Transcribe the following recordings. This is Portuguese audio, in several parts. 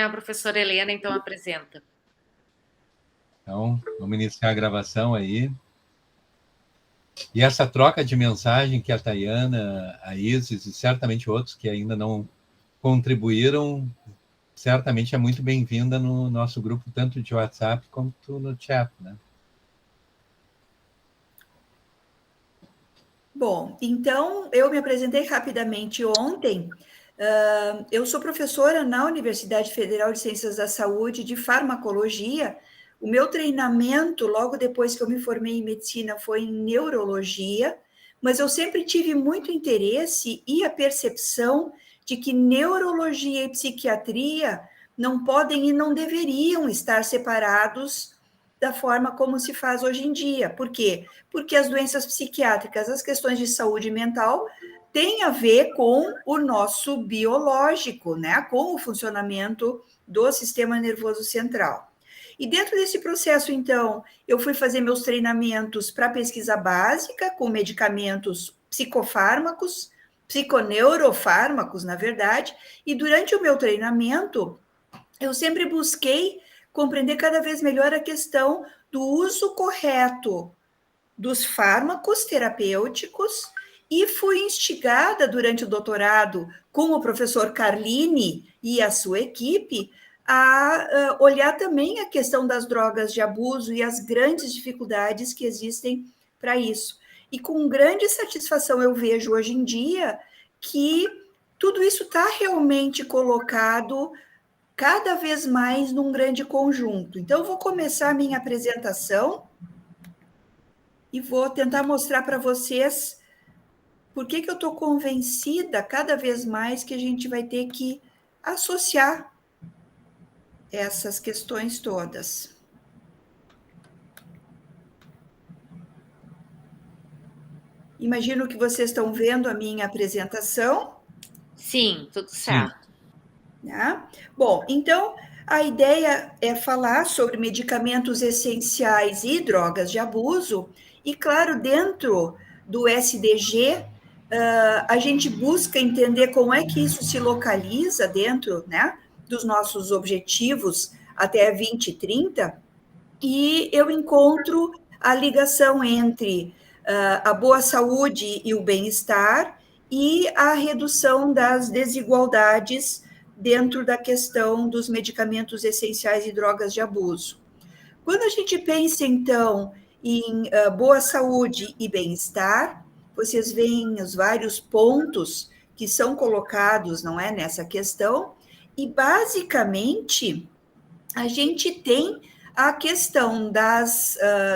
A professora Helena, então, apresenta. Então, vamos iniciar a gravação aí. E essa troca de mensagem que a Tayana, a Isis e certamente outros que ainda não contribuíram, certamente é muito bem-vinda no nosso grupo, tanto de WhatsApp quanto no chat, né? Bom, então, eu me apresentei rapidamente ontem. Eu sou professora na Universidade Federal de Ciências da Saúde de Farmacologia. O meu treinamento, logo depois que eu me formei em medicina, foi em neurologia, mas eu sempre tive muito interesse e a percepção de que neurologia e psiquiatria não podem e não deveriam estar separados da forma como se faz hoje em dia. Por quê? Porque as doenças psiquiátricas, as questões de saúde mental, têm a ver com o nosso biológico, né? Com o funcionamento do sistema nervoso central. E dentro desse processo, então, eu fui fazer meus treinamentos para pesquisa básica, com medicamentos psicofármacos, psiconeurofármacos, na verdade, e durante o meu treinamento, eu sempre busquei compreender cada vez melhor a questão do uso correto dos fármacos terapêuticos e fui instigada durante o doutorado com o professor Carlini e a sua equipe a olhar também a questão das drogas de abuso e as grandes dificuldades que existem para isso. E com grande satisfação eu vejo hoje em dia que tudo isso está realmente colocado cada vez mais num grande conjunto. Então, eu vou começar a minha apresentação e vou tentar mostrar para vocês por que eu estou convencida cada vez mais que a gente vai ter que associar essas questões todas. Imagino que vocês estão vendo a minha apresentação. Sim, tudo certo. Né? Bom, então, a ideia é falar sobre medicamentos essenciais e drogas de abuso, e, claro, dentro do SDG, a gente busca entender como é que isso se localiza dentro, né, dos nossos objetivos até 2030, e eu encontro a ligação entre a boa saúde e o bem-estar e a redução das desigualdades dentro da questão dos medicamentos essenciais e drogas de abuso. Quando a gente pensa, então, em boa saúde e bem-estar, vocês veem os vários pontos que são colocados, não é, nessa questão, e basicamente a gente tem a questão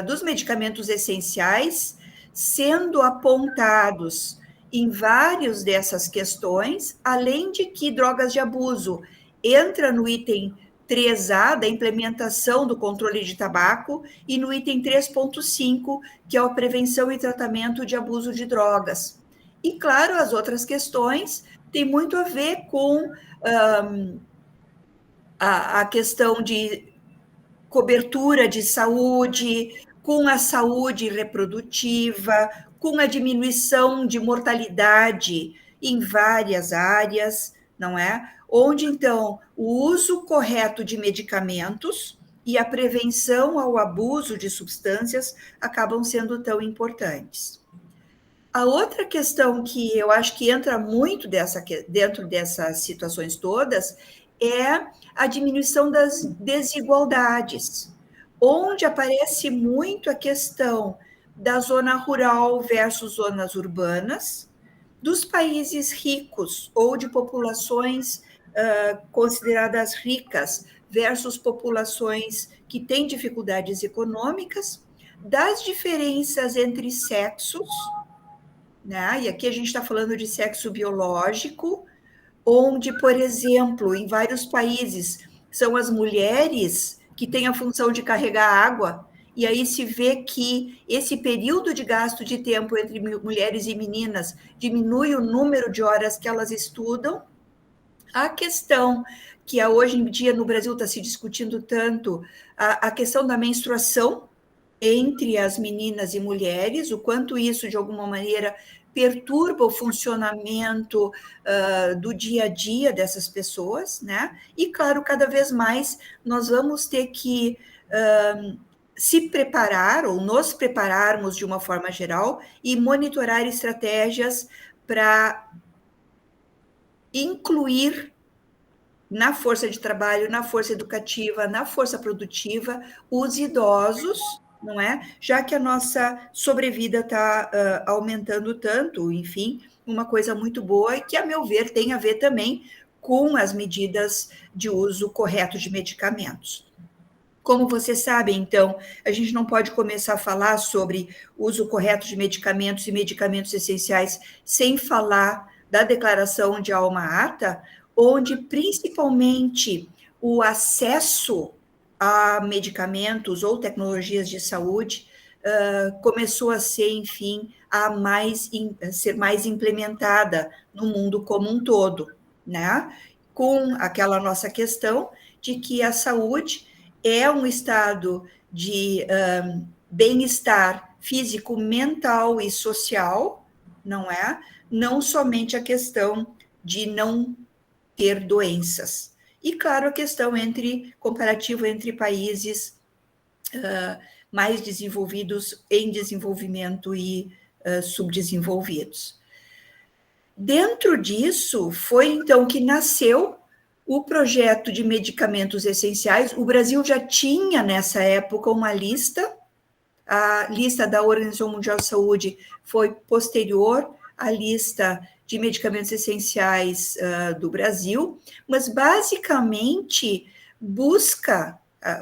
dos medicamentos essenciais sendo apontados em várias dessas questões, além de que drogas de abuso entra no item 3A da implementação do controle de tabaco e no item 3.5, que é a prevenção e tratamento de abuso de drogas. E, claro, as outras questões têm muito a ver com a questão de cobertura de saúde, com a saúde reprodutiva, com a diminuição de mortalidade em várias áreas, não é? Onde, então, o uso correto de medicamentos e a prevenção ao abuso de substâncias acabam sendo tão importantes. A outra questão que eu acho que entra muito dentro dessas situações todas é a diminuição das desigualdades, onde aparece muito a questão da zona rural versus zonas urbanas, dos países ricos ou de populações consideradas ricas versus populações que têm dificuldades econômicas, das diferenças entre sexos, né? E aqui a gente está falando de sexo biológico, onde, por exemplo, em vários países, são as mulheres que têm a função de carregar água, e aí se vê que esse período de gasto de tempo entre mulheres e meninas diminui o número de horas que elas estudam. A questão que hoje em dia no Brasil está se discutindo tanto, a questão da menstruação entre as meninas e mulheres, o quanto isso, de alguma maneira, perturba o funcionamento do dia a dia dessas pessoas, né? E, claro, cada vez mais nós vamos ter que se preparar ou nos prepararmos de uma forma geral e monitorar estratégias para incluir na força de trabalho, na força educativa, na força produtiva, os idosos, não é? Já que a nossa sobrevida está aumentando tanto, enfim, uma coisa muito boa e que, a meu ver, tem a ver também com as medidas de uso correto de medicamentos. Como você sabe, então, a gente não pode começar a falar sobre uso correto de medicamentos e medicamentos essenciais sem falar da Declaração de Alma-Ata, onde principalmente o acesso a medicamentos ou tecnologias de saúde começou a ser, enfim, ser mais implementada no mundo como um todo, né? Com aquela nossa questão de que a saúde é um estado de bem-estar físico, mental e social, não é? Não somente a questão de não ter doenças. E, claro, a questão comparativa entre países mais desenvolvidos, em desenvolvimento e subdesenvolvidos. Dentro disso, foi então que nasceu o projeto de medicamentos essenciais. O Brasil já tinha, nessa época, uma lista. A lista da Organização Mundial de Saúde foi posterior à lista de medicamentos essenciais do Brasil, mas, basicamente,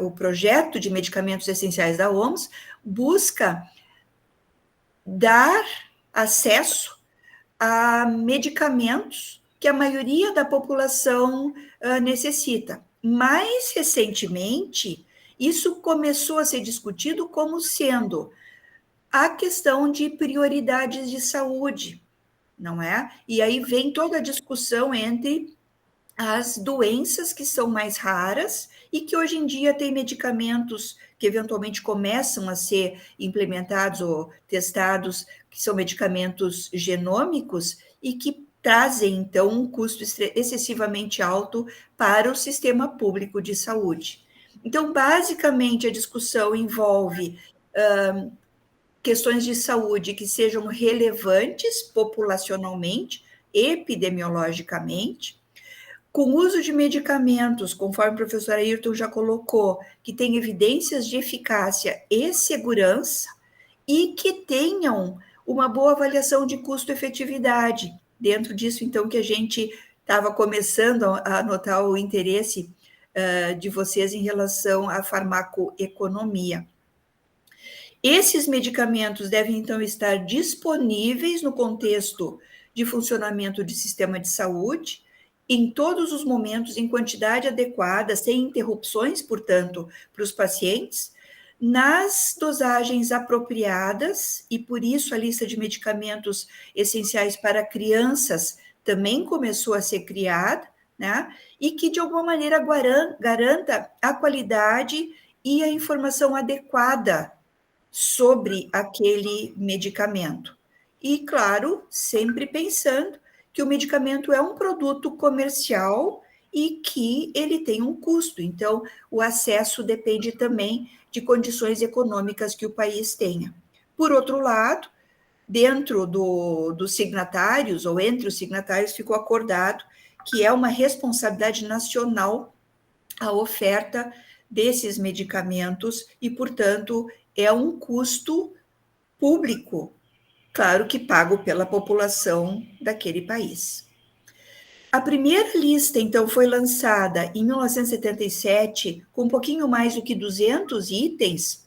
o projeto de medicamentos essenciais da OMS busca dar acesso a medicamentos que a maioria da população necessita. Mais recentemente, isso começou a ser discutido como sendo a questão de prioridades de saúde, não é? E aí vem toda a discussão entre as doenças que são mais raras e que hoje em dia tem medicamentos que eventualmente começam a ser implementados ou testados, que são medicamentos genômicos e que trazem, então, um custo excessivamente alto para o sistema público de saúde. Então, basicamente, a discussão envolve questões de saúde que sejam relevantes populacionalmente, epidemiologicamente, com uso de medicamentos, conforme o professor Ayrton já colocou, que tem evidências de eficácia e segurança, e que tenham uma boa avaliação de custo-efetividade. Dentro disso, então, que a gente estava começando a notar o interesse de vocês em relação à farmacoeconomia. Esses medicamentos devem, então, estar disponíveis no contexto de funcionamento de sistema de saúde, em todos os momentos, em quantidade adequada, sem interrupções, portanto, para os pacientes, nas dosagens apropriadas, e por isso a lista de medicamentos essenciais para crianças também começou a ser criada, né? E que, de alguma maneira, garanta a qualidade e a informação adequada sobre aquele medicamento. E, claro, sempre pensando que o medicamento é um produto comercial e que ele tem um custo. Então, o acesso depende também de condições econômicas que o país tenha. Por outro lado, dentro dos signatários, ou entre os signatários, ficou acordado que é uma responsabilidade nacional a oferta desses medicamentos e, portanto, é um custo público, claro que pago pela população daquele país. A primeira lista, então, foi lançada em 1977, com um pouquinho mais do que 200 itens,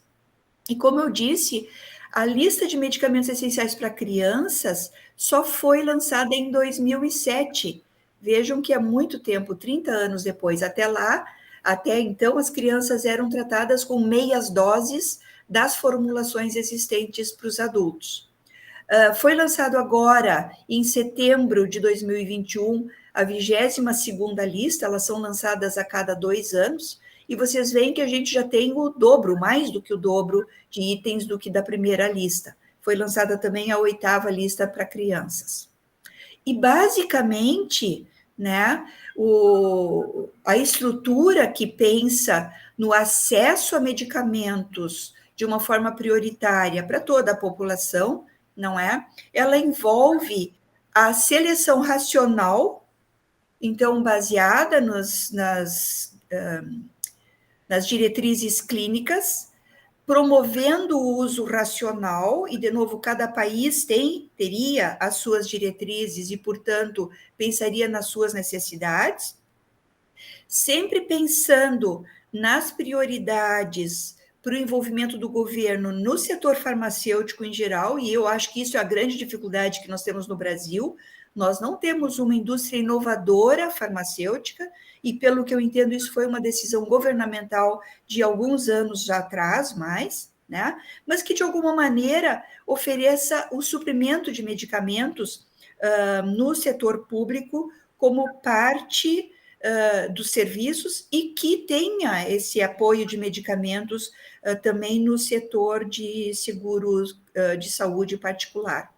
e, como eu disse, a lista de medicamentos essenciais para crianças só foi lançada em 2007. Vejam que é muito tempo, 30 anos depois. Até então, as crianças eram tratadas com meias doses das formulações existentes para os adultos. Foi lançado agora, em setembro de 2021, a 22ª lista, elas são lançadas a cada 2 anos, e vocês veem que a gente já tem o dobro, mais do que o dobro de itens do que da primeira lista. foi lançada também a 8ª lista para crianças. E, basicamente, né, a estrutura que pensa no acesso a medicamentos de uma forma prioritária para toda a população, não é? Ela envolve a seleção racional, então, baseada nas diretrizes clínicas, promovendo o uso racional, e, de novo, cada país teria as suas diretrizes e, portanto, pensaria nas suas necessidades, sempre pensando nas prioridades para o envolvimento do governo no setor farmacêutico em geral, e eu acho que isso é a grande dificuldade que nós temos no Brasil. Nós não temos uma indústria inovadora farmacêutica, e, pelo que eu entendo, isso foi uma decisão governamental de alguns anos já atrás, né? Mas que, de alguma maneira, ofereça o suprimento de medicamentos no setor público como parte dos serviços, e que tenha esse apoio de medicamentos também no setor de seguros de saúde particular.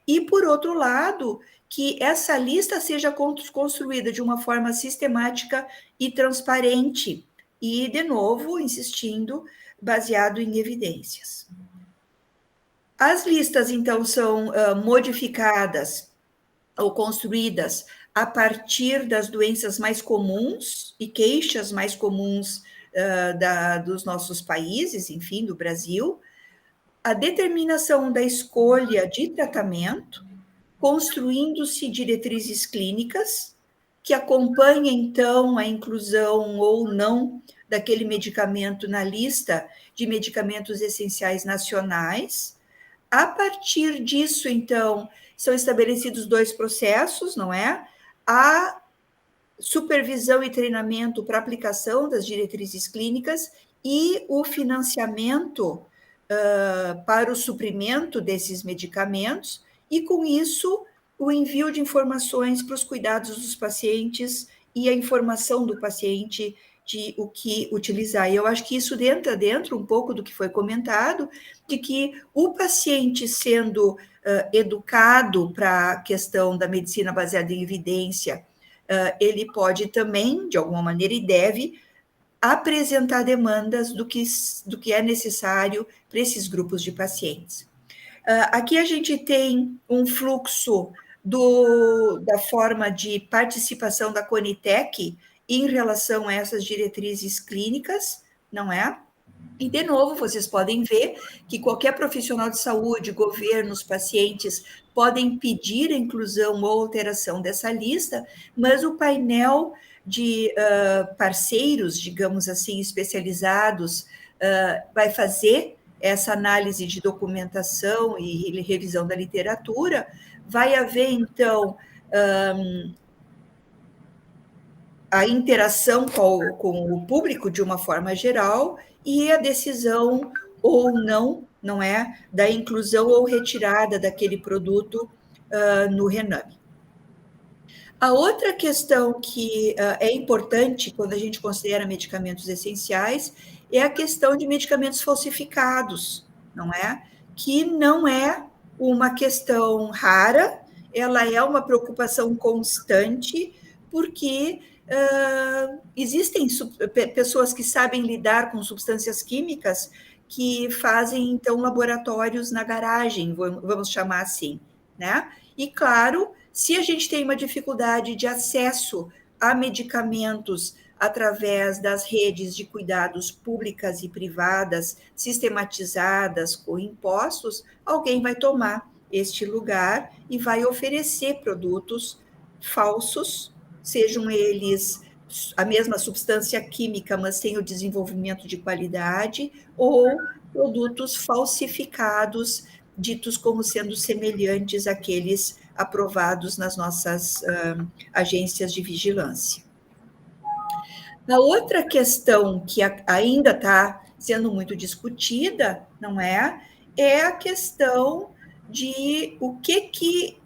E, por outro lado, que essa lista seja construída de uma forma sistemática e transparente, e, de novo, insistindo, baseado em evidências. As listas, então, são modificadas ou construídas a partir das doenças mais comuns e queixas mais comuns dos nossos países, enfim, do Brasil, a determinação da escolha de tratamento, construindo-se diretrizes clínicas que acompanham, então, a inclusão ou não daquele medicamento na lista de medicamentos essenciais nacionais. A partir disso, então, são estabelecidos 2 processos, não é? A supervisão e treinamento para aplicação das diretrizes clínicas e o financiamento para o suprimento desses medicamentos, e, com isso, o envio de informações para os cuidados dos pacientes e a informação do paciente de o que utilizar. E eu acho que isso entra dentro um pouco do que foi comentado, de que o paciente, sendo educado para a questão da medicina baseada em evidência, ele pode também, de alguma maneira, e deve apresentar demandas do que é necessário para esses grupos de pacientes. Aqui a gente tem um fluxo da forma de participação da Conitec em relação a essas diretrizes clínicas, não é? E, de novo, vocês podem ver que qualquer profissional de saúde, governos, pacientes, podem pedir a inclusão ou alteração dessa lista, mas o painel de parceiros, digamos assim, especializados, vai fazer essa análise de documentação e revisão da literatura. Vai haver, então, a interação com o público de uma forma geral, e a decisão ou não é, da inclusão ou retirada daquele produto no RENAME. A outra questão que é importante quando a gente considera medicamentos essenciais é a questão de medicamentos falsificados, não é? Que não é uma questão rara, ela é uma preocupação constante, porque existem pessoas que sabem lidar com substâncias químicas que fazem, então, laboratórios na garagem, vamos chamar assim, né? E, claro, se a gente tem uma dificuldade de acesso a medicamentos através das redes de cuidados públicas e privadas, sistematizadas com impostos, alguém vai tomar este lugar e vai oferecer produtos falsos, sejam eles a mesma substância química, mas sem o desenvolvimento de qualidade, ou produtos falsificados, ditos como sendo semelhantes àqueles aprovados nas nossas agências de vigilância. A outra questão que ainda está sendo muito discutida, não é? É a questão de o que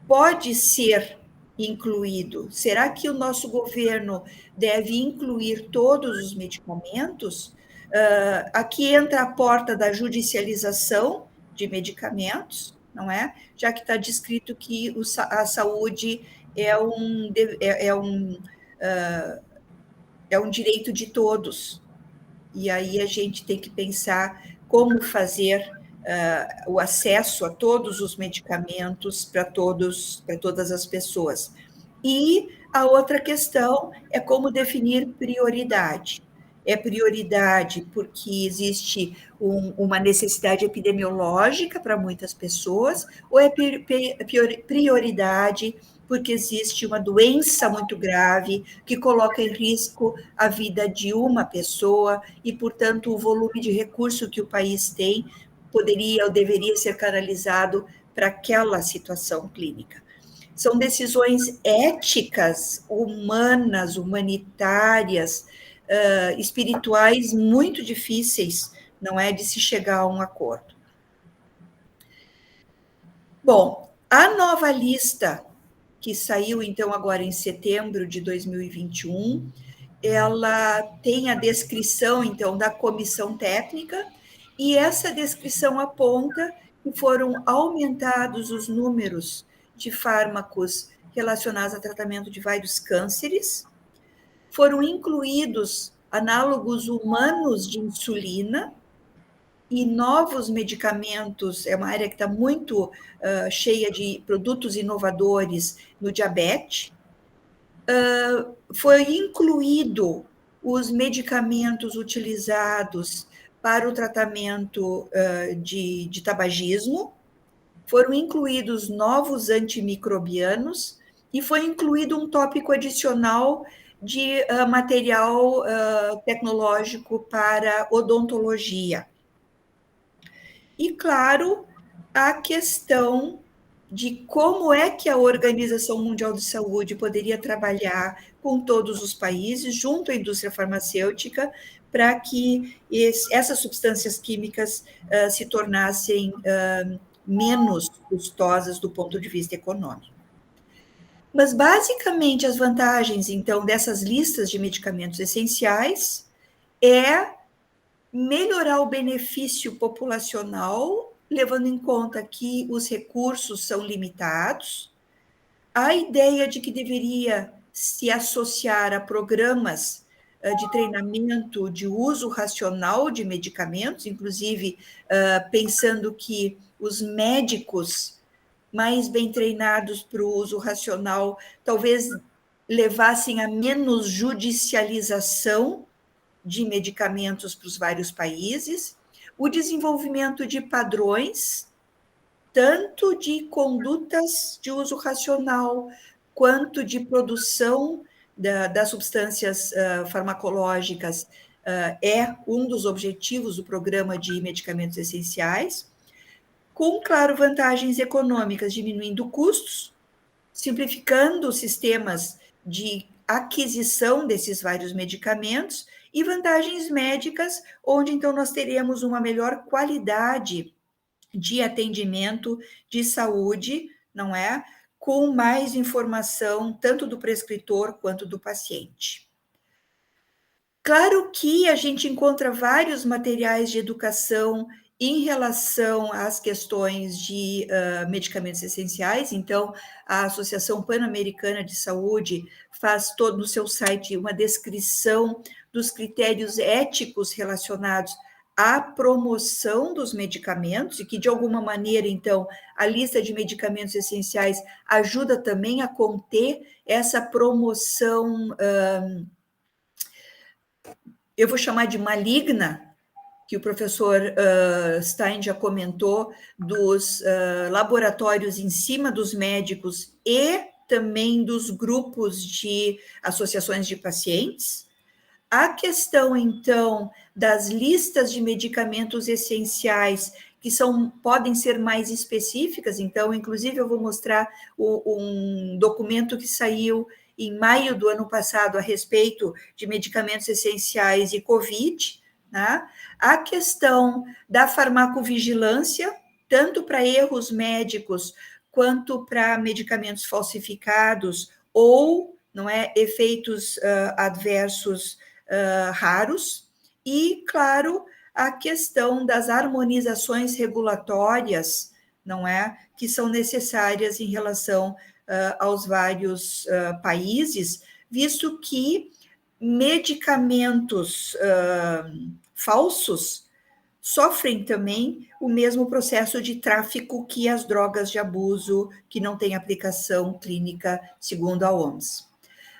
pode ser incluído. Será que o nosso governo deve incluir todos os medicamentos? Aqui entra a porta da judicialização de medicamentos, não é? Já que está descrito que a saúde é um direito de todos. E aí a gente tem que pensar como fazer o acesso a todos os medicamentos para todas as pessoas. E a outra questão é como definir prioridade. É prioridade porque existe uma necessidade epidemiológica para muitas pessoas, ou é prioridade porque existe uma doença muito grave que coloca em risco a vida de uma pessoa e, portanto, o volume de recurso que o país tem poderia ou deveria ser canalizado para aquela situação clínica. São decisões éticas, humanas, humanitárias, espirituais muito difíceis, não é, de se chegar a um acordo. Bom, a nova lista que saiu, então, agora em setembro de 2021, ela tem a descrição, então, da comissão técnica, e essa descrição aponta que foram aumentados os números de fármacos relacionados a tratamento de vários cânceres, foram incluídos análogos humanos de insulina, e novos medicamentos, é uma área que está muito cheia de produtos inovadores no diabetes. Foi incluído os medicamentos utilizados para o tratamento de tabagismo, foram incluídos novos antimicrobianos e foi incluído um tópico adicional de material tecnológico para odontologia. E, claro, a questão de como é que a Organização Mundial de Saúde poderia trabalhar com todos os países, junto à indústria farmacêutica, para que essas substâncias químicas se tornassem menos custosas do ponto de vista econômico. Mas, basicamente, as vantagens, então, dessas listas de medicamentos essenciais é melhorar o benefício populacional, levando em conta que os recursos são limitados, a ideia de que deveria se associar a programas de treinamento de uso racional de medicamentos, inclusive pensando que os médicos mais bem treinados para o uso racional talvez levassem a menos judicialização de medicamentos para os vários países, o desenvolvimento de padrões, tanto de condutas de uso racional, quanto de produção das substâncias farmacológicas, é um dos objetivos do programa de medicamentos essenciais, com, claro, vantagens econômicas, diminuindo custos, simplificando os sistemas de aquisição desses vários medicamentos, e vantagens médicas, onde então nós teremos uma melhor qualidade de atendimento de saúde, não é? Com mais informação, tanto do prescritor quanto do paciente. Claro que a gente encontra vários materiais de educação em relação às questões de medicamentos essenciais, então a Associação Pan-Americana de Saúde faz todo no seu site uma descrição dos critérios éticos relacionados à promoção dos medicamentos, e que, de alguma maneira, então, a lista de medicamentos essenciais ajuda também a conter essa promoção, eu vou chamar de maligna, que o professor Stein já comentou, dos laboratórios em cima dos médicos e também dos grupos de associações de pacientes. A questão, então, das listas de medicamentos essenciais, que podem ser mais específicas, então, inclusive, eu vou mostrar um documento que saiu em maio do ano passado a respeito de medicamentos essenciais e Covid, né? A questão da farmacovigilância, tanto para erros médicos quanto para medicamentos falsificados ou, não é, efeitos adversos raros, e, claro, a questão das harmonizações regulatórias, não é, que são necessárias em relação aos vários países, visto que medicamentos falsos sofrem também o mesmo processo de tráfico que as drogas de abuso, que não têm aplicação clínica, segundo a OMS.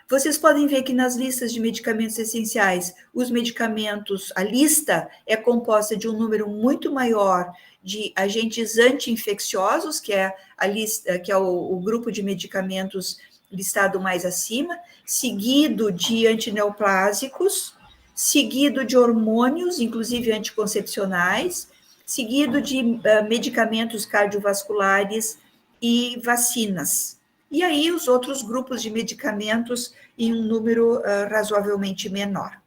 Vocês podem ver que nas listas de medicamentos essenciais, os medicamentos, a lista é composta de um número muito maior de agentes anti-infecciosos, que é a lista, que é o grupo de medicamentos listado mais acima, seguido de antineoplásicos, seguido de hormônios, inclusive anticoncepcionais, seguido de medicamentos cardiovasculares e vacinas. E aí os outros grupos de medicamentos em um número razoavelmente menor.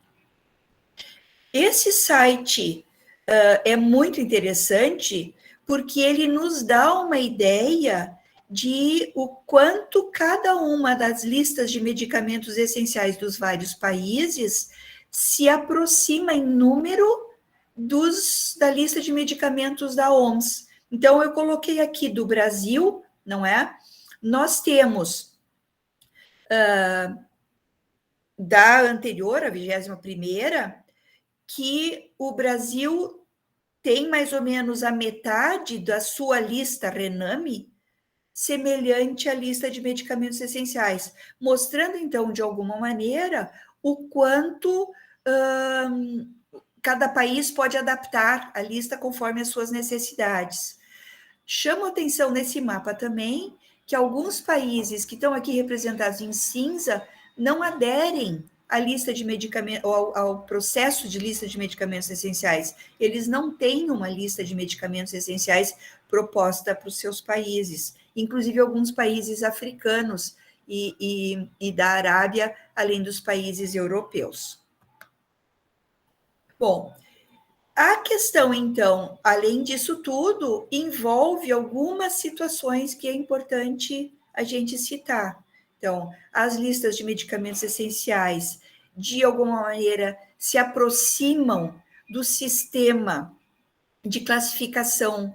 Esse site é muito interessante porque ele nos dá uma ideia de o quanto cada uma das listas de medicamentos essenciais dos vários países se aproxima em número da lista de medicamentos da OMS. Então, eu coloquei aqui do Brasil, não é? Nós temos, da anterior, a 21ª, que o Brasil tem mais ou menos a metade da sua lista Rename semelhante à lista de medicamentos essenciais, mostrando, então, de alguma maneira, o quanto cada país pode adaptar a lista conforme as suas necessidades. Chamo atenção nesse mapa também que alguns países que estão aqui representados em cinza não aderem à lista de medicamentos, ao processo de lista de medicamentos essenciais. Eles não têm uma lista de medicamentos essenciais proposta para os seus países, inclusive alguns países africanos e da Arábia, além dos países europeus. Bom, a questão, então, além disso tudo, envolve algumas situações que é importante a gente citar. Então, as listas de medicamentos essenciais, de alguma maneira, se aproximam do sistema de classificação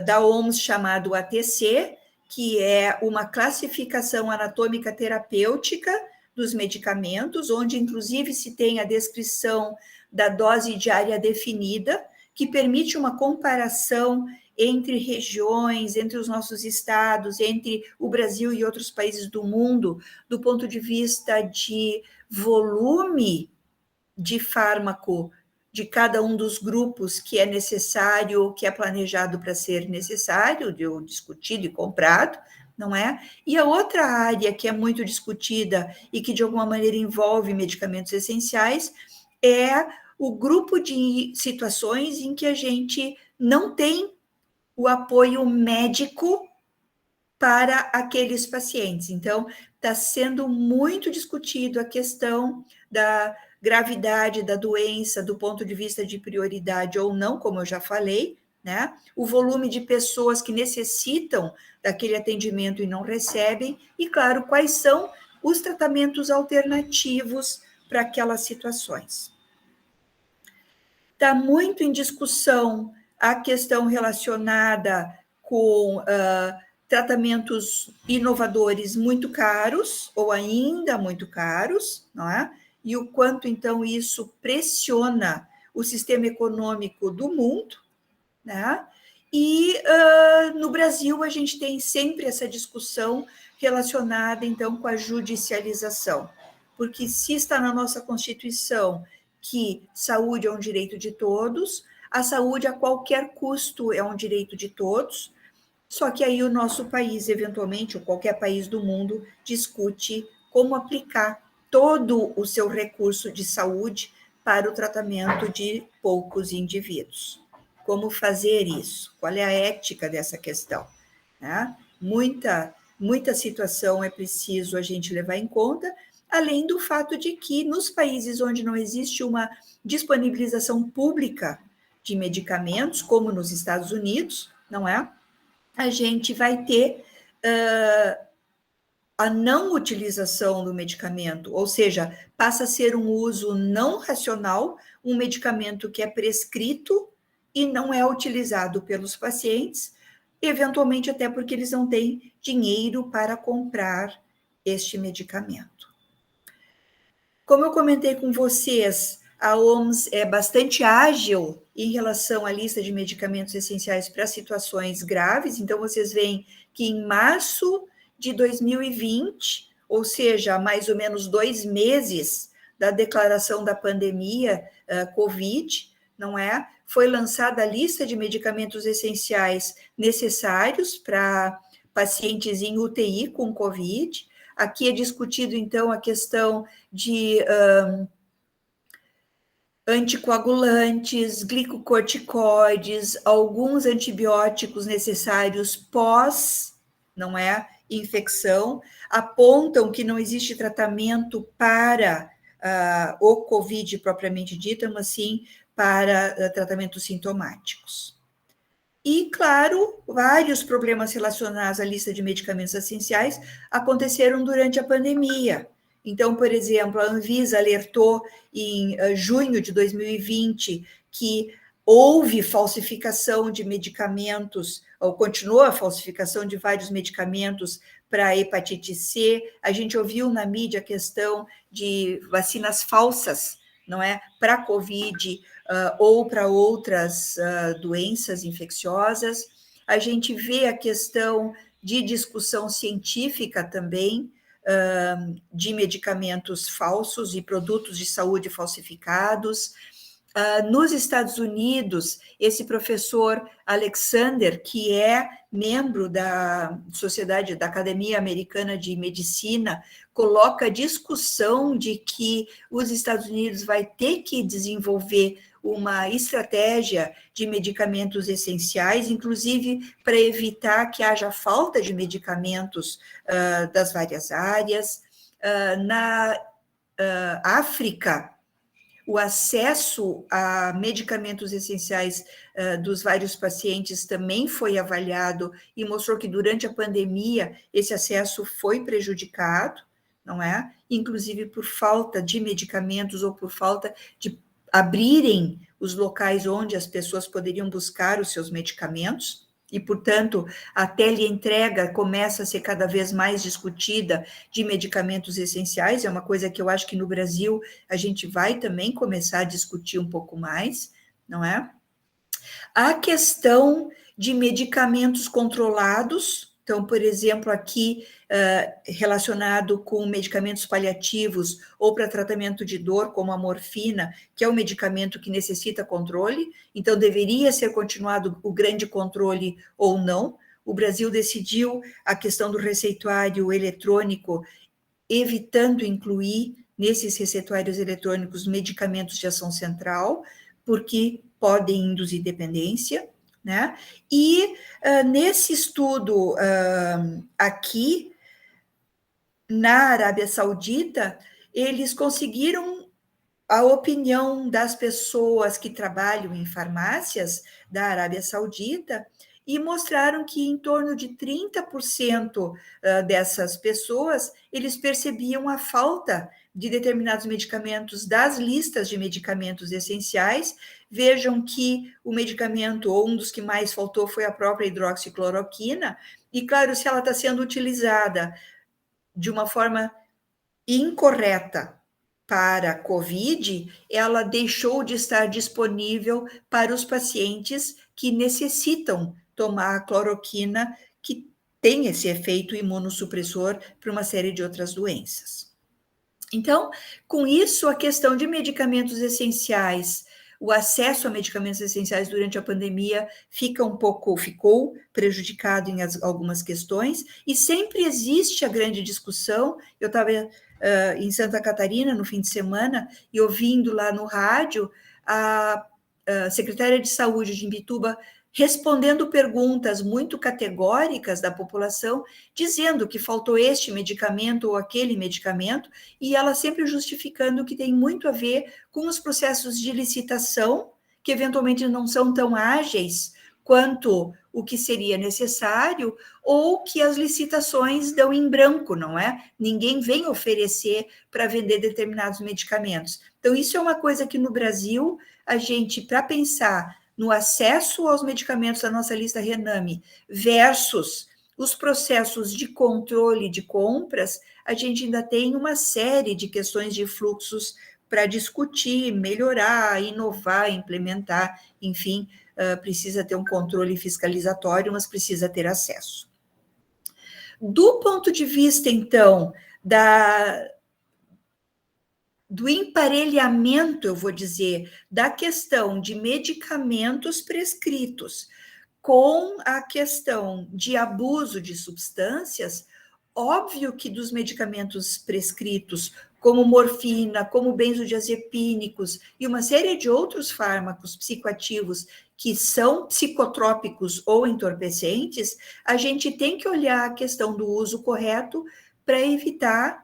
da OMS chamado ATC, que é uma classificação anatômica terapêutica dos medicamentos, onde inclusive se tem a descrição da dose diária definida, que permite uma comparação entre regiões, entre os nossos estados, entre o Brasil e outros países do mundo, do ponto de vista de volume de fármaco de cada um dos grupos que é necessário, que é planejado para ser necessário, discutido e comprado, não é? E a outra área que é muito discutida e que de alguma maneira envolve medicamentos essenciais é o grupo de situações em que a gente não tem o apoio médico para aqueles pacientes. Então, está sendo muito discutido a questão da gravidade da doença, do ponto de vista de prioridade ou não, como eu já falei, né? O volume de pessoas que necessitam daquele atendimento e não recebem, e, claro, quais são os tratamentos alternativos para aquelas situações. Está muito em discussão a questão relacionada com tratamentos inovadores muito caros, ou ainda muito caros, não é? E o quanto, então, isso pressiona o sistema econômico do mundo, né? E no Brasil a gente tem sempre essa discussão relacionada, então, com a judicialização, porque se está na nossa Constituição que saúde é um direito de todos, a saúde a qualquer custo é um direito de todos, só que aí o nosso país, eventualmente, ou qualquer país do mundo, discute como aplicar todo o seu recurso de saúde para o tratamento de poucos indivíduos. Como fazer isso? Qual é a ética dessa questão? Né? Muita situação é preciso a gente levar em conta, além do fato de que nos países onde não existe uma disponibilização pública de medicamentos, como nos Estados Unidos, não é? A gente vai ter a não utilização do medicamento, ou seja, passa a ser um uso não racional, um medicamento que é prescrito e não é utilizado pelos pacientes, eventualmente até porque eles não têm dinheiro para comprar este medicamento. Como eu comentei com vocês, a OMS é bastante ágil em relação à lista de medicamentos essenciais para situações graves, então vocês veem que em março de 2020, ou seja, mais ou menos 2 meses da declaração da pandemia Covid, não é? Foi lançada a lista de medicamentos essenciais necessários para pacientes em UTI com Covid. Aqui é discutido, então, a questão de anticoagulantes, glicocorticoides, alguns antibióticos necessários pós, não é, infecção, apontam que não existe tratamento para o COVID propriamente dito, mas sim para tratamentos sintomáticos. E, claro, vários problemas relacionados à lista de medicamentos essenciais aconteceram durante a pandemia. Então, por exemplo, a Anvisa alertou em junho de 2020 que houve falsificação de medicamentos, ou continua a falsificação de vários medicamentos para a hepatite C. A gente ouviu na mídia a questão de vacinas falsas, não é, para a Covid ou para outras doenças infecciosas. A gente vê a questão de discussão científica também, de medicamentos falsos e produtos de saúde falsificados. Nos Estados Unidos, esse professor Alexander, que é membro da Sociedade, da Academia Americana de Medicina, coloca a discussão de que os Estados Unidos vai ter que desenvolver uma estratégia de medicamentos essenciais, inclusive para evitar que haja falta de medicamentos das várias áreas. Na África, o acesso a medicamentos essenciais dos vários pacientes também foi avaliado e mostrou que durante a pandemia esse acesso foi prejudicado, não é? Inclusive por falta de medicamentos ou por falta de abrirem os locais onde as pessoas poderiam buscar os seus medicamentos. E, portanto, a teleentrega começa a ser cada vez mais discutida de medicamentos essenciais, é uma coisa que eu acho que no Brasil a gente vai também começar a discutir um pouco mais, não é? A questão de medicamentos controlados, então, por exemplo, aqui relacionado com medicamentos paliativos ou para tratamento de dor, como a morfina, que é um medicamento que necessita controle, então deveria ser continuado o grande controle ou não. O Brasil decidiu a questão do receituário eletrônico, evitando incluir nesses receituários eletrônicos medicamentos de ação central, porque podem induzir dependência, né? E nesse estudo aqui, na Arábia Saudita, eles conseguiram a opinião das pessoas que trabalham em farmácias da Arábia Saudita e mostraram que em torno de 30% dessas pessoas, eles percebiam a falta de determinados medicamentos das listas de medicamentos essenciais. Vejam que o medicamento, ou um dos que mais faltou, foi a própria hidroxicloroquina, e claro, se ela está sendo utilizada de uma forma incorreta para a COVID, ela deixou de estar disponível para os pacientes que necessitam tomar a cloroquina, que tem esse efeito imunossupressor para uma série de outras doenças. Então, com isso, a questão de medicamentos essenciais, o acesso a medicamentos essenciais durante a pandemia ficou prejudicado em algumas questões, e sempre existe a grande discussão. Eu estava em Santa Catarina no fim de semana e ouvindo lá no rádio a secretária de saúde de Imbituba respondendo perguntas muito categóricas da população, dizendo que faltou este medicamento ou aquele medicamento, e ela sempre justificando que tem muito a ver com os processos de licitação, que eventualmente não são tão ágeis quanto o que seria necessário, ou que as licitações dão em branco, não é? Ninguém vem oferecer para vender determinados medicamentos. Então, isso é uma coisa que no Brasil, a gente, para pensar no acesso aos medicamentos da nossa lista Rename versus os processos de controle de compras, a gente ainda tem uma série de questões de fluxos para discutir, melhorar, inovar, implementar, enfim, precisa ter um controle fiscalizatório, mas precisa ter acesso. Do ponto de vista, então, do emparelhamento, eu vou dizer, da questão de medicamentos prescritos com a questão de abuso de substâncias, óbvio que dos medicamentos prescritos, como morfina, como benzodiazepínicos e uma série de outros fármacos psicoativos que são psicotrópicos ou entorpecentes, a gente tem que olhar a questão do uso correto para evitar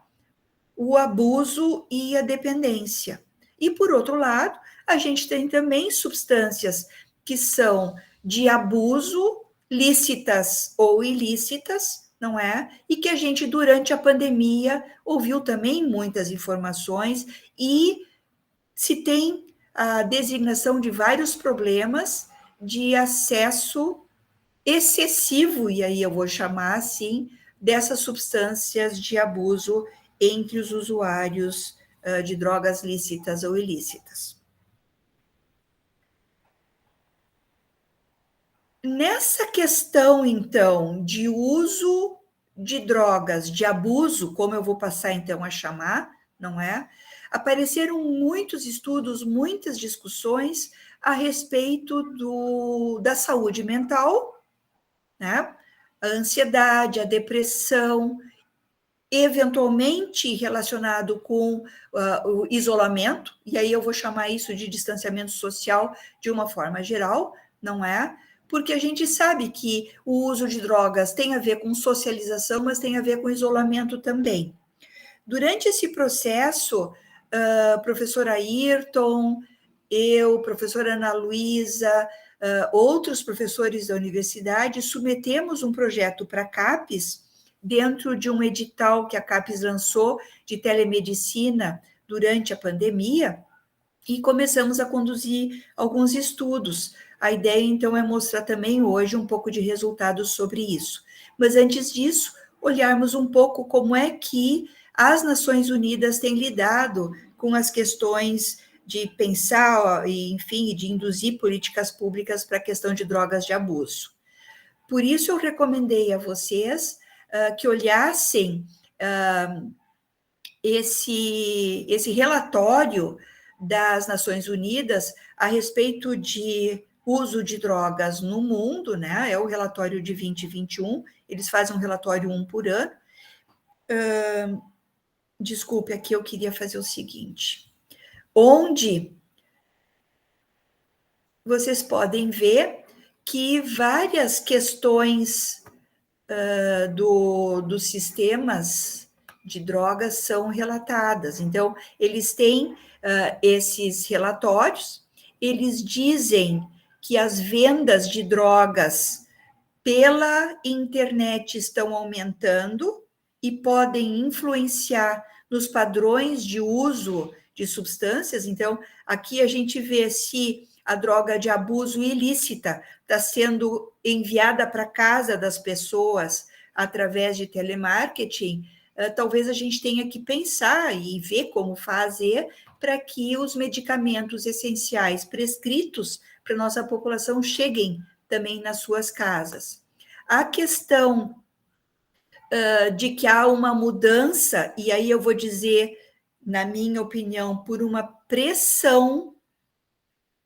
o abuso e a dependência. E, por outro lado, a gente tem também substâncias que são de abuso, lícitas ou ilícitas, não é? E que a gente, durante a pandemia, ouviu também muitas informações e se tem a designação de vários problemas de acesso excessivo, e aí eu vou chamar assim, dessas substâncias de abuso entre os usuários de drogas lícitas ou ilícitas. Nessa questão, então, de uso de drogas, de abuso, como eu vou passar, então, a chamar, não é? Apareceram muitos estudos, muitas discussões a respeito da saúde mental, né? A ansiedade, a depressão, eventualmente relacionado com o isolamento, e aí eu vou chamar isso de distanciamento social de uma forma geral, não é? Porque a gente sabe que o uso de drogas tem a ver com socialização, mas tem a ver com isolamento também. Durante esse processo, professor Ayrton, eu, professora Ana Luísa, outros professores da universidade, submetemos um projeto para a CAPES, dentro de um edital que a CAPES lançou de telemedicina durante a pandemia, e começamos a conduzir alguns estudos. A ideia, então, é mostrar também hoje um pouco de resultados sobre isso. Mas, antes disso, olharmos um pouco como é que as Nações Unidas têm lidado com as questões de pensar, e, enfim, de induzir políticas públicas para a questão de drogas de abuso. Por isso, eu recomendei a vocês que olhassem esse relatório das Nações Unidas a respeito de uso de drogas no mundo, né? É o relatório de 2021, eles fazem um relatório 1 por ano. Desculpe, aqui eu queria fazer o seguinte, onde vocês podem ver que várias questões dos sistemas de drogas são relatadas. Então, eles têm esses relatórios, eles dizem que as vendas de drogas pela internet estão aumentando e podem influenciar nos padrões de uso de substâncias. Então, aqui a gente vê se a droga de abuso ilícita está sendo enviada para casa das pessoas através de telemarketing. Talvez a gente tenha que pensar e ver como fazer para que os medicamentos essenciais prescritos para a nossa população cheguem também nas suas casas. A questão de que há uma mudança, e aí eu vou dizer, na minha opinião, por uma pressão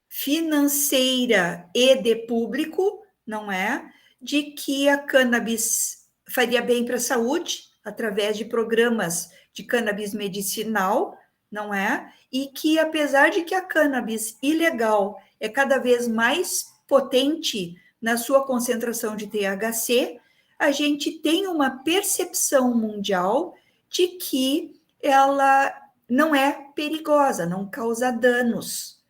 financeira e de público, não é? De que a cannabis faria bem para a saúde, através de programas de cannabis medicinal, não é? E que, apesar de que a cannabis ilegal é cada vez mais potente na sua concentração de THC, a gente tem uma percepção mundial de que ela não é perigosa, não causa danos.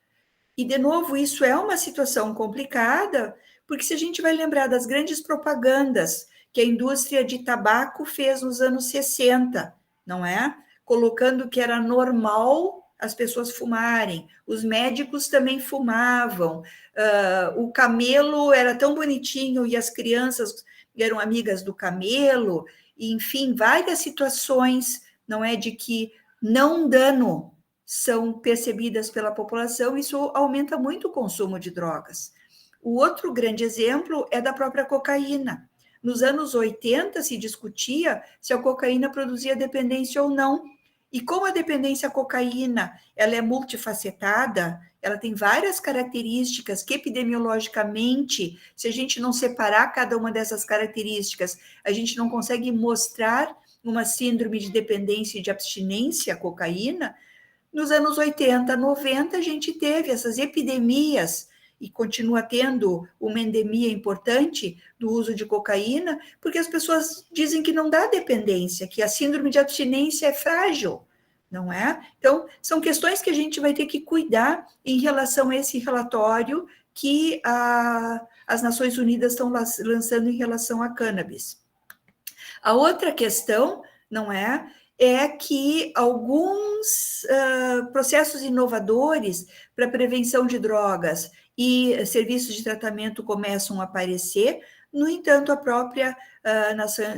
E, de novo, isso é uma situação complicada, Porque se a gente vai lembrar das grandes propagandas que a indústria de tabaco fez nos anos 60, não é? Colocando que era normal as pessoas fumarem, os médicos também fumavam, o camelo era tão bonitinho e as crianças eram amigas do camelo, enfim, várias situações, não é, de que não dano são percebidas pela população, isso aumenta muito o consumo de drogas. O outro grande exemplo é da própria cocaína. Nos anos 80 se discutia se a cocaína produzia dependência ou não. E como a dependência à cocaína ela é multifacetada, ela tem várias características que epidemiologicamente, se a gente não separar cada uma dessas características, a gente não consegue mostrar uma síndrome de dependência e de abstinência à cocaína. Nos anos 80, 90, a gente teve essas epidemias e continua tendo uma endemia importante do uso de cocaína, porque as pessoas dizem que não dá dependência, que a síndrome de abstinência é frágil, não é? Então, são questões que a gente vai ter que cuidar em relação a esse relatório que as Nações Unidas estão lançando em relação à cannabis. A outra questão, não é que alguns processos inovadores para prevenção de drogas e serviços de tratamento começam a aparecer. No entanto, a própria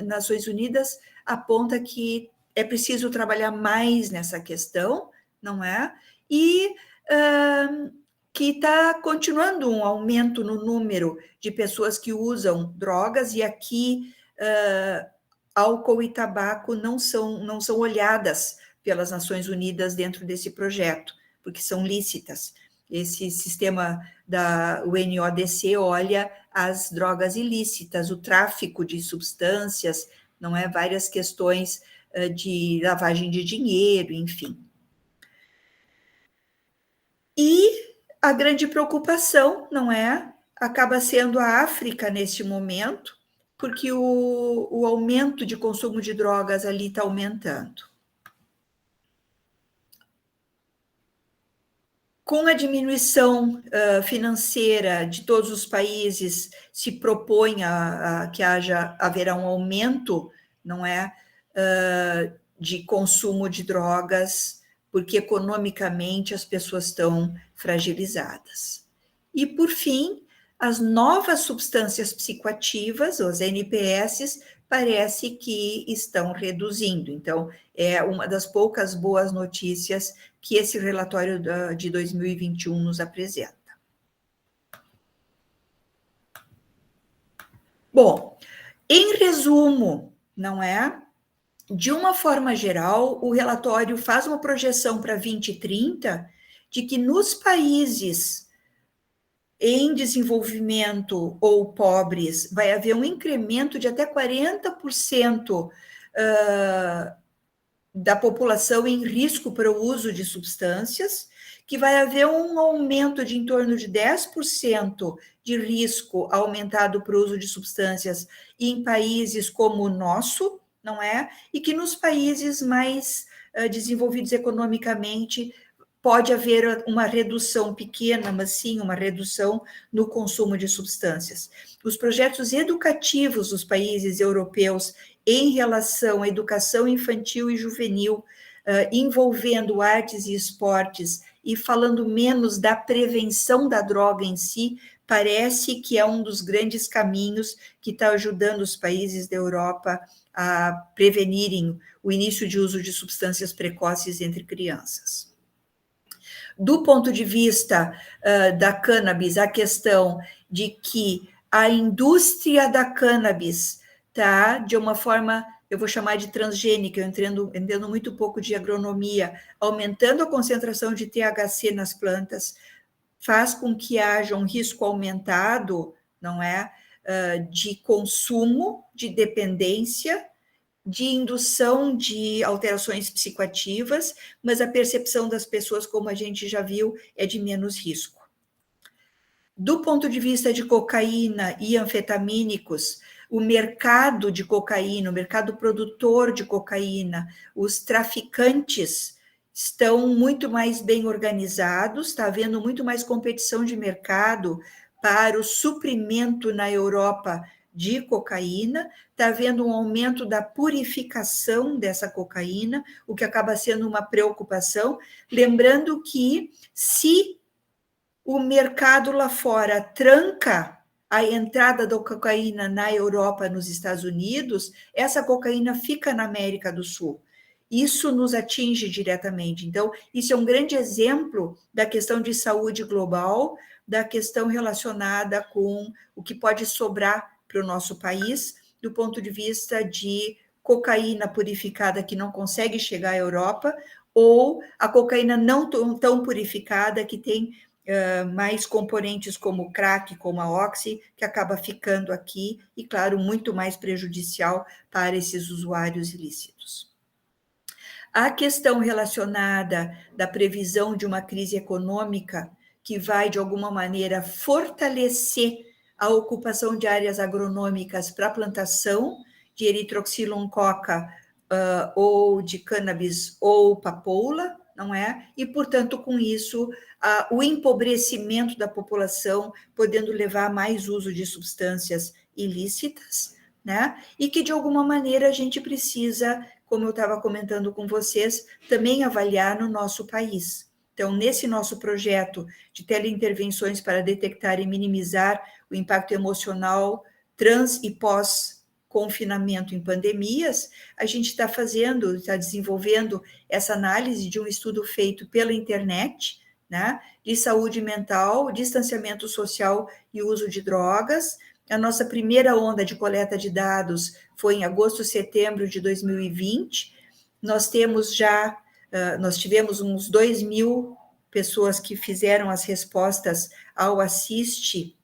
Nações Unidas aponta que é preciso trabalhar mais nessa questão, não é? E que está continuando um aumento no número de pessoas que usam drogas, e aqui álcool e tabaco não são olhadas pelas Nações Unidas dentro desse projeto, porque são lícitas. Esse sistema da UNODC olha as drogas ilícitas, o tráfico de substâncias, não é? Várias questões de lavagem de dinheiro, enfim. E a grande preocupação, não é? Acaba sendo a África neste momento, porque o aumento de consumo de drogas ali está aumentando. Com a diminuição financeira de todos os países, se propõe que haverá um aumento, não é, de consumo de drogas, porque economicamente as pessoas estão fragilizadas. E, por fim, as novas substâncias psicoativas, os NPS, parece que estão reduzindo. Então, é uma das poucas boas notícias que esse relatório de 2021 nos apresenta. Bom, em resumo, não é? De uma forma geral, o relatório faz uma projeção para 2030 de que nos países em desenvolvimento ou pobres vai haver um incremento de até 40% da população em risco para o uso de substâncias, que vai haver um aumento de em torno de 10% de risco aumentado para o uso de substâncias em países como o nosso, não é? E que nos países mais desenvolvidos economicamente pode haver uma redução pequena, mas sim uma redução no consumo de substâncias. Os projetos educativos dos países europeus em relação à educação infantil e juvenil, envolvendo artes e esportes e falando menos da prevenção da droga em si, parece que é um dos grandes caminhos que está ajudando os países da Europa a prevenirem o início de uso de substâncias precoces entre crianças. Do ponto de vista da cannabis, a questão de que a indústria da cannabis está, de uma forma, eu vou chamar de transgênica, eu entendo muito pouco de agronomia, aumentando a concentração de THC nas plantas, faz com que haja um risco aumentado, não é, de consumo, de dependência, de indução de alterações psicoativas, mas a percepção das pessoas, como a gente já viu, é de menos risco. Do ponto de vista de cocaína e anfetamínicos, o mercado de cocaína, o mercado produtor de cocaína, os traficantes estão muito mais bem organizados, está havendo muito mais competição de mercado para o suprimento na Europa de cocaína, está havendo um aumento da purificação dessa cocaína, o que acaba sendo uma preocupação, lembrando que se o mercado lá fora tranca a entrada da cocaína na Europa, nos Estados Unidos, essa cocaína fica na América do Sul. Isso nos atinge diretamente. Então, isso é um grande exemplo da questão de saúde global, da questão relacionada com o que pode sobrar para o nosso país, do ponto de vista de cocaína purificada que não consegue chegar à Europa, ou a cocaína não tão purificada que tem mais componentes como o crack, como a oxi, que acaba ficando aqui, e, claro, muito mais prejudicial para esses usuários ilícitos. A questão relacionada da previsão de uma crise econômica que vai, de alguma maneira, fortalecer a ocupação de áreas agronômicas para a plantação de eritroxilon coca ou de cannabis ou papoula, não é? E, portanto, com isso, o empobrecimento da população, podendo levar a mais uso de substâncias ilícitas, né? E que, de alguma maneira, a gente precisa, como eu estava comentando com vocês, também avaliar no nosso país. Então, nesse nosso projeto de teleintervenções para detectar e minimizar o impacto emocional trans e pós-confinamento em pandemias, a gente está desenvolvendo essa análise de um estudo feito pela internet, né, de saúde mental, distanciamento social e uso de drogas. A nossa primeira onda de coleta de dados foi em agosto, setembro de 2020. Nós tivemos uns 2.000 pessoas que fizeram as respostas ao Assiste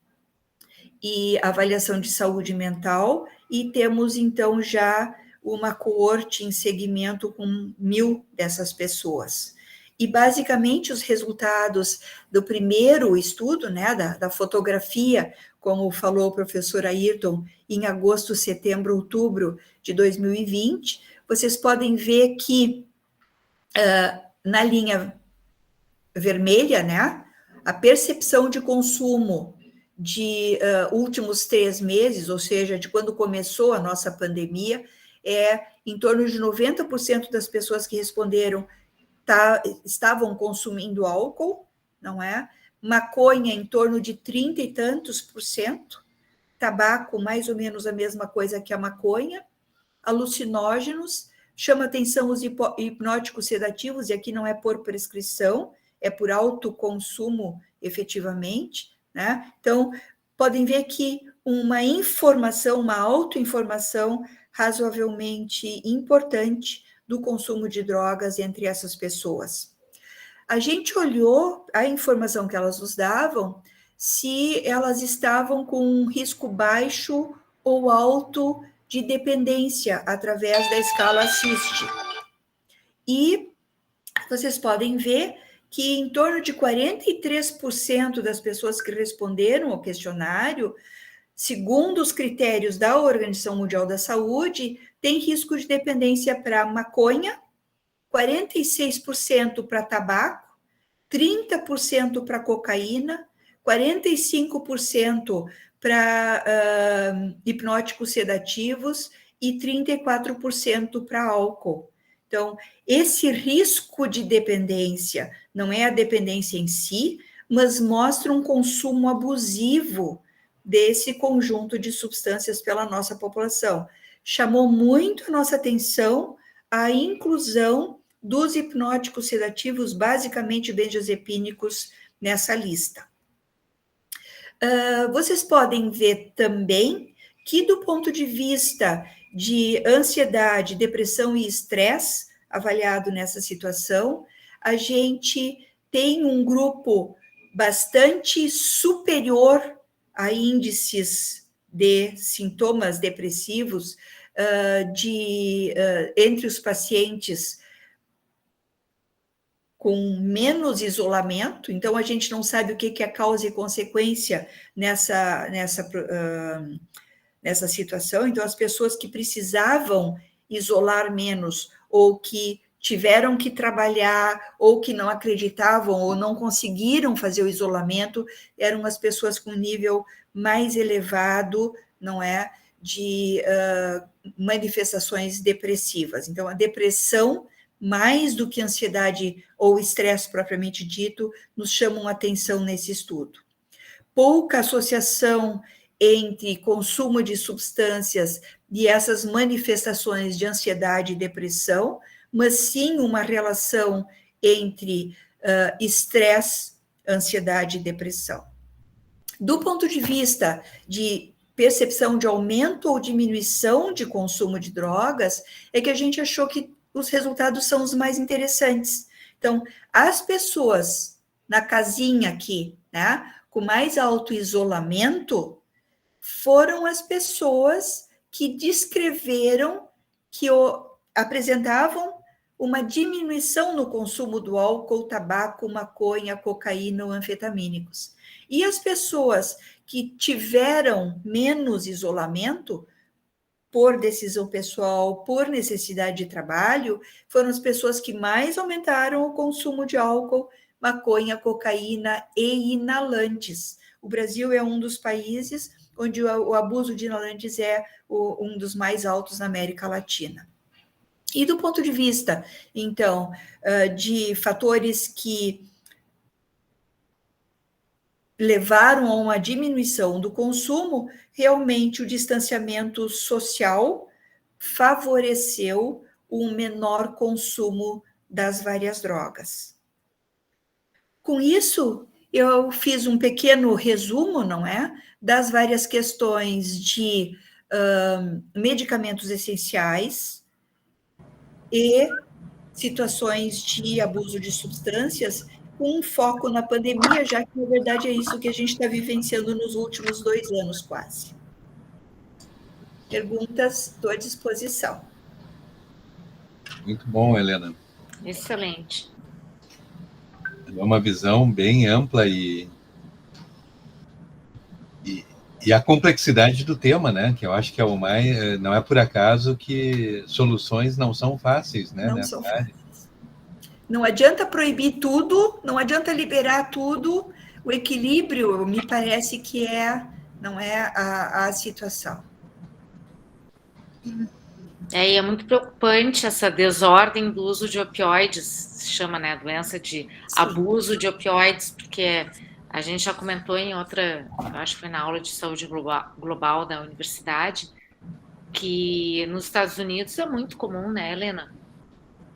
e avaliação de saúde mental, e temos, então, já uma coorte em segmento com 1.000 dessas pessoas. E, basicamente, os resultados do primeiro estudo, né, da fotografia, como falou o professor Ayrton, em agosto, setembro, outubro de 2020, vocês podem ver que, na linha vermelha, né, a percepção de consumo de últimos 3 meses, ou seja, de quando começou a nossa pandemia, é em torno de 90% das pessoas que responderam estavam consumindo álcool, não é? Maconha em torno de 30 e tantos por cento, tabaco mais ou menos a mesma coisa que a maconha, alucinógenos, chama atenção os hipnóticos sedativos, e aqui não é por prescrição, é por autoconsumo efetivamente, né? Então, podem ver que uma informação, uma autoinformação razoavelmente importante do consumo de drogas entre essas pessoas. A gente olhou a informação que elas nos davam, se elas estavam com um risco baixo ou alto de dependência através da escala Assiste. E vocês podem ver que em torno de 43% das pessoas que responderam ao questionário, segundo os critérios da Organização Mundial da Saúde, tem risco de dependência para maconha, 46% para tabaco, 30% para cocaína, 45% para hipnóticos sedativos e 34% para álcool. Então, esse risco de dependência não é a dependência em si, mas mostra um consumo abusivo desse conjunto de substâncias pela nossa população. Chamou muito a nossa atenção a inclusão dos hipnóticos sedativos, basicamente benzodiazepínicos, nessa lista. Vocês podem ver também que, do ponto de vista de ansiedade, depressão e estresse, avaliado nessa situação, a gente tem um grupo bastante superior a índices de sintomas depressivos entre os pacientes com menos isolamento. Então, a gente não sabe o que é causa e consequência nessa situação. Então, as pessoas que precisavam isolar menos ou que tiveram que trabalhar ou que não acreditavam ou não conseguiram fazer o isolamento eram as pessoas com nível mais elevado, não é, de manifestações depressivas. Então, a depressão, mais do que ansiedade ou estresse propriamente dito, nos chamam a atenção nesse estudo. Pouca associação entre consumo de substâncias e essas manifestações de ansiedade e depressão, mas sim uma relação entre estresse, ansiedade e depressão. Do ponto de vista de percepção de aumento ou diminuição de consumo de drogas, é que a gente achou que os resultados são os mais interessantes. Então, as pessoas na casinha aqui, né, com mais alto isolamento, foram as pessoas que descreveram que apresentavam uma diminuição no consumo do álcool, tabaco, maconha, cocaína ou anfetamínicos. E as pessoas que tiveram menos isolamento, por decisão pessoal, por necessidade de trabalho, foram as pessoas que mais aumentaram o consumo de álcool, maconha, cocaína e inalantes. O Brasil é um dos países onde o abuso de inalantes é um dos mais altos na América Latina. E do ponto de vista, então, de fatores que levaram a uma diminuição do consumo, realmente o distanciamento social favoreceu um menor consumo das várias drogas. Com isso, eu fiz um pequeno resumo, não é, das várias questões de medicamentos essenciais e situações de abuso de substâncias, com um foco na pandemia, já que, na verdade, é isso que a gente está vivenciando nos últimos 2 anos, quase. Perguntas, estou à disposição. Muito bom, Helena. Excelente. É uma visão bem ampla e a complexidade do tema, né? Que eu acho que é o mais... Não é por acaso que soluções não são fáceis, né? Não são fáceis. Não adianta proibir tudo, não adianta liberar tudo. O equilíbrio, me parece que não é a situação. E é muito preocupante essa desordem do uso de opioides, se chama, né, doença de abuso de opioides, porque a gente já comentou em outra, eu acho que foi na aula de saúde global da universidade, que nos Estados Unidos é muito comum, né, Helena?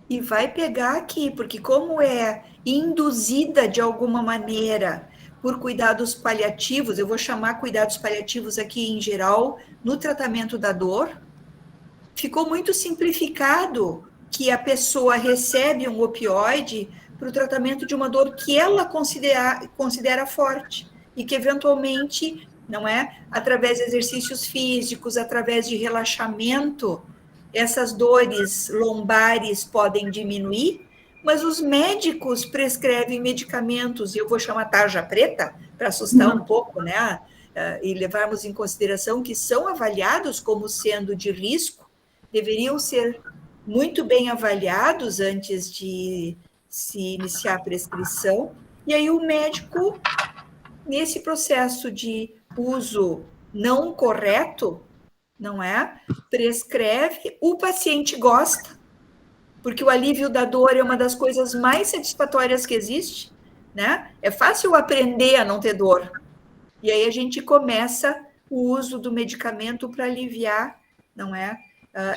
E vai pegar aqui, porque como é induzida de alguma maneira por cuidados paliativos, eu vou chamar cuidados paliativos aqui em geral, no tratamento da dor, ficou muito simplificado que a pessoa recebe um opioide para o tratamento de uma dor que ela considera forte e que eventualmente, não é, através de exercícios físicos, através de relaxamento, essas dores lombares podem diminuir, mas os médicos prescrevem medicamentos, e eu vou chamar tarja preta, para assustar um pouco, né? E levarmos em consideração que são avaliados como sendo de risco, deveriam ser muito bem avaliados antes de se iniciar a prescrição, e aí o médico, nesse processo de uso não correto, não é? Prescreve, o paciente gosta, porque o alívio da dor é uma das coisas mais satisfatórias que existe, né? É fácil aprender a não ter dor. E aí a gente começa o uso do medicamento para aliviar, não é?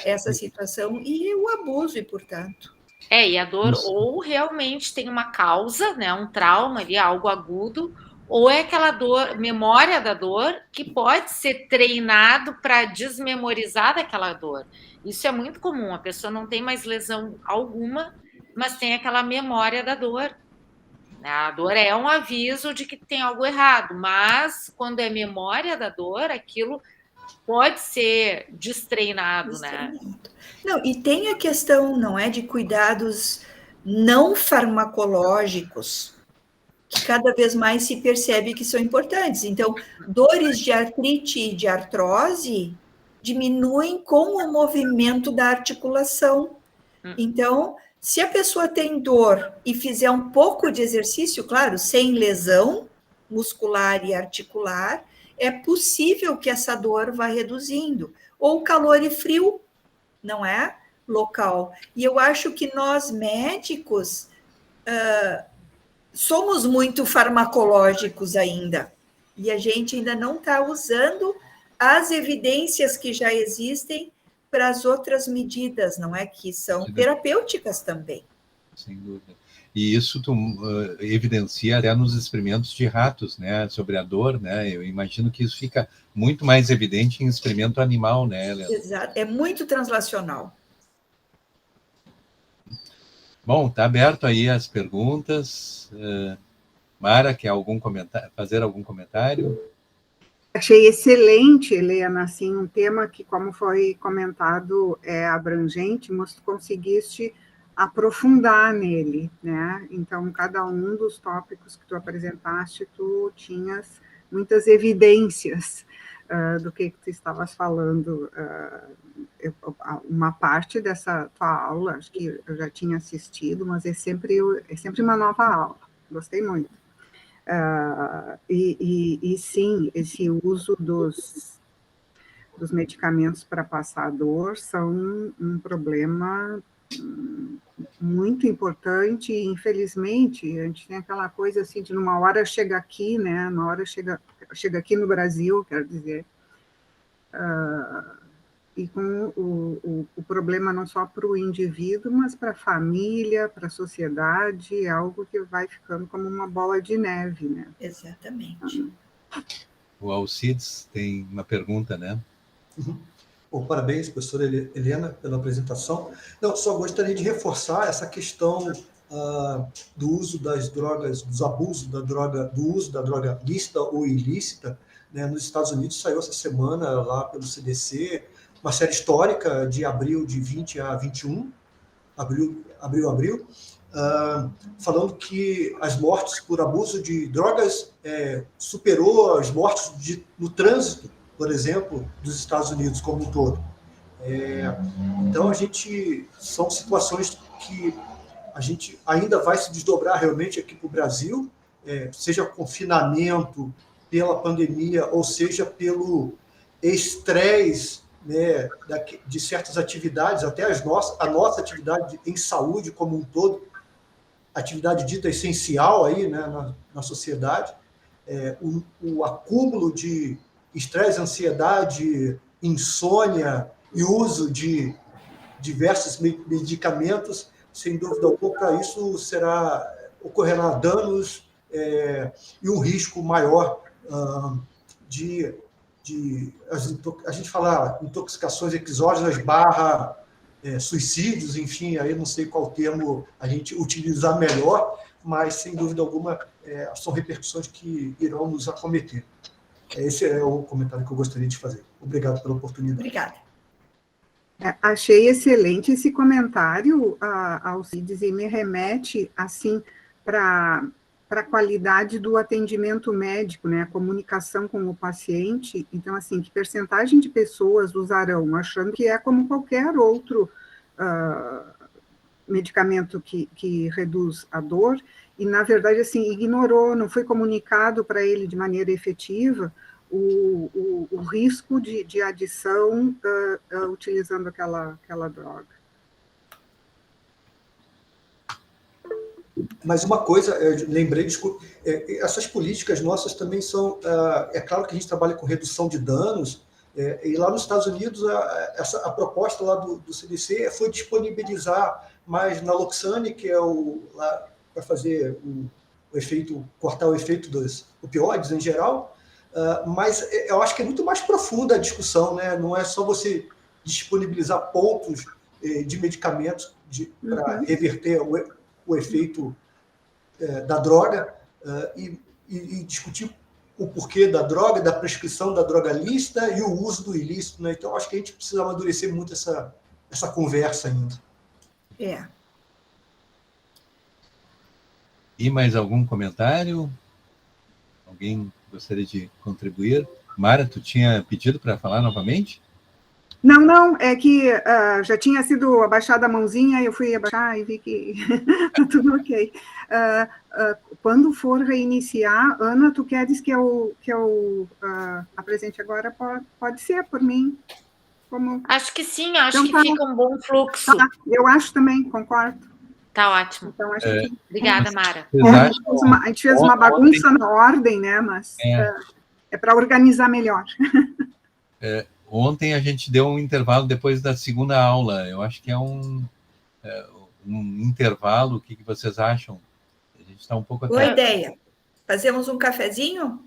Essa situação e o abuso, e portanto. E a dor ou realmente tem uma causa, né? Um trauma ali, algo agudo, ou é aquela dor, memória da dor, que pode ser treinado para desmemorizar daquela dor. Isso é muito comum, a pessoa não tem mais lesão alguma, mas tem aquela memória da dor. A dor é um aviso de que tem algo errado, mas quando é memória da dor, aquilo pode ser destreinado, né? Não, e tem a questão, não é, de cuidados não farmacológicos, que cada vez mais se percebe que são importantes. Então, dores de artrite e de artrose diminuem com o movimento da articulação. Então, Se a pessoa tem dor e fizer um pouco de exercício, claro, sem lesão muscular e articular, é possível que essa dor vá reduzindo. Ou calor e frio, não é? Local. E eu acho que nós, médicos, somos muito farmacológicos ainda. E a gente ainda não está usando as evidências que já existem para as outras medidas, não é? Que são terapêuticas também. Sem dúvida. E isso evidencia até nos experimentos de ratos, né, sobre a dor, né? Eu imagino que isso fica muito mais evidente em experimento animal, né, Helena? Exato, é muito translacional. Bom, está aberto aí as perguntas. Mara, quer fazer algum comentário? Achei excelente, Helena, assim, um tema que, como foi comentado, é abrangente, mas tu conseguiste aprofundar nele, né? Então, cada um dos tópicos que tu apresentaste, tu tinhas muitas evidências do que tu estavas falando. Uma parte dessa tua aula, acho que eu já tinha assistido, mas é sempre uma nova aula. Gostei muito. E sim, esse uso dos medicamentos para passar a dor são um problema muito importante, e infelizmente a gente tem aquela coisa assim de uma hora chega aqui, né? Uma hora chega aqui no Brasil, quero dizer, e com o problema não só para o indivíduo, mas para a família, para a sociedade, é algo que vai ficando como uma bola de neve, né? Exatamente. O Alcides tem uma pergunta, né? Bom, parabéns, professora Helena, pela apresentação. Não, só gostaria de reforçar essa questão do uso das drogas, dos abusos da droga, do uso da droga lícita ou ilícita, né? Nos Estados Unidos saiu essa semana lá pelo CDC uma série histórica de abril de 20 a 21, abril, falando que as mortes por abuso de drogas superou as mortes no trânsito, por exemplo, dos Estados Unidos como um todo. Então, são situações que a gente ainda vai se desdobrar realmente aqui para o Brasil, seja confinamento pela pandemia, ou seja pelo estresse, né, de certas atividades, até a nossa atividade em saúde como um todo, atividade dita essencial aí, né, na sociedade, o acúmulo de estresse, ansiedade, insônia e uso de diversos medicamentos, sem dúvida alguma, para isso ocorrerá danos e um risco maior a gente fala intoxicações exógenas / suicídios, enfim, aí não sei qual termo a gente utilizar melhor, mas, sem dúvida alguma, são repercussões que irão nos acometer. Esse é o comentário que eu gostaria de fazer. Obrigado pela oportunidade. Obrigada. Achei excelente esse comentário, Alcides, e me remete, assim, para a qualidade do atendimento médico, né, a comunicação com o paciente. Então, assim, que percentagem de pessoas usarão, achando que é como qualquer outro medicamento que reduz a dor, e, na verdade, assim, ignorou, não foi comunicado para ele de maneira efetiva o risco de adição utilizando aquela droga. Mas uma coisa, eu lembrei, desculpa, essas políticas nossas também são... É claro que a gente trabalha com redução de danos, e lá nos Estados Unidos, a proposta lá do CDC foi disponibilizar mais naloxone, que é para fazer o efeito, cortar o efeito dos opioides em geral, mas eu acho que é muito mais profunda a discussão, né? Não é só você disponibilizar pontos de medicamentos para reverter o efeito da droga e discutir o porquê da droga, da prescrição da droga lícita e o uso do ilícito, né? Então, acho que a gente precisa amadurecer muito essa conversa ainda. E mais algum comentário? Alguém gostaria de contribuir? Mara, tu tinha pedido para falar novamente? Não, é que já tinha sido abaixada a mãozinha, eu fui abaixar e vi que tá tudo ok. Quando for reiniciar, Ana, tu queres que eu apresente agora? Pode ser, por mim. Acho que sim, acho então, que tá. fica um bom fluxo. Tá, eu acho também, concordo. Tá ótimo. Então, acho que... Obrigada, Mara. A gente fez uma bagunça na ordem, né? Mas é para organizar melhor. Ontem a gente deu um intervalo depois da segunda aula. Eu acho que é um intervalo. O que vocês acham? A gente está um pouco Boa ideia. Fazemos um cafezinho?